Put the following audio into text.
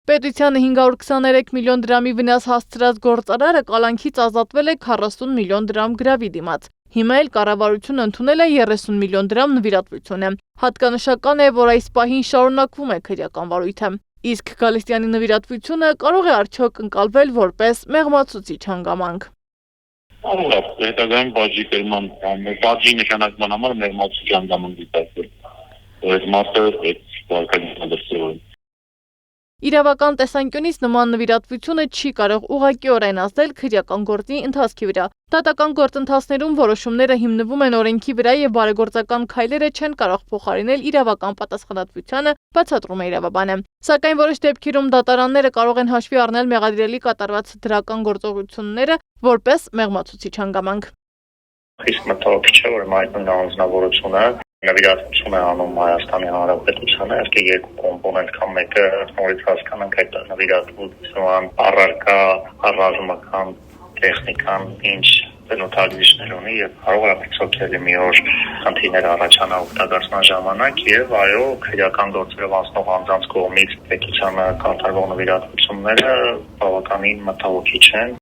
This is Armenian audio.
Պետությանը 523 միլիոն դրամի վնաս հասցրած գործարարը կալանքից ազատվել է 40 միլիոն դրամ գրավի դիմաց։ Հիմա էլ կառավարությունը ընդունել է 30 միլիոն դրամ նվիրատվությունը։ Հատկանշական է, որ այս պահին շարունակվում է քրեական վարույթը։ Իսկ Գալստյանի նվիրատվությունը կարող է արդյոք ընկալվել որպես մեղմացուցիչ հանգամանք։ Հետագայում բաժի նշանակման համար մեղմացուցիչ հանգամանք դիտարկել։ Այդ մարդը վարկագծը Իրավական տեսանկյունից նման նվիրատվությունը չի կարող ուղղակիորեն ազդել քրեական գործի ընթացքի վրա։ Դատական գործընթացներում որոշումները հիմնվում են օրենքի վրա եւ բարեգործական քայլերը չեն կարող փոխարինել իրավական պատասխանատվությանը, բացատրում է իրավաբանը։ Սակայն որոշ դեպքերում դատարանները կարող են հաշվի առնել մեղադրելի կատարված դրական գործողությունները որպես մեղմացուցիչ հանգամանք։ Իսկ մտահոգիչ է, որ այդ անձնավորությունը նվիրատվություն է անում Հայաստանի Հանրապետությանը, ըստ երկու կոմպոնենտ կամ մեկը նորից հասկանանք այդ նվիրատվության առարկա ռազմական տեխնիկան ինչ բնութագրիչներ ունի եւ կարող է ցուցակելի մի օր խնդիրներ առաջանա օգտագործման ժամանակ եւ այո քրեական գործերով անցնող անձանց կողմից պետությանը կատարվող նվիրատվությունները բավականին մտահոգիչ են։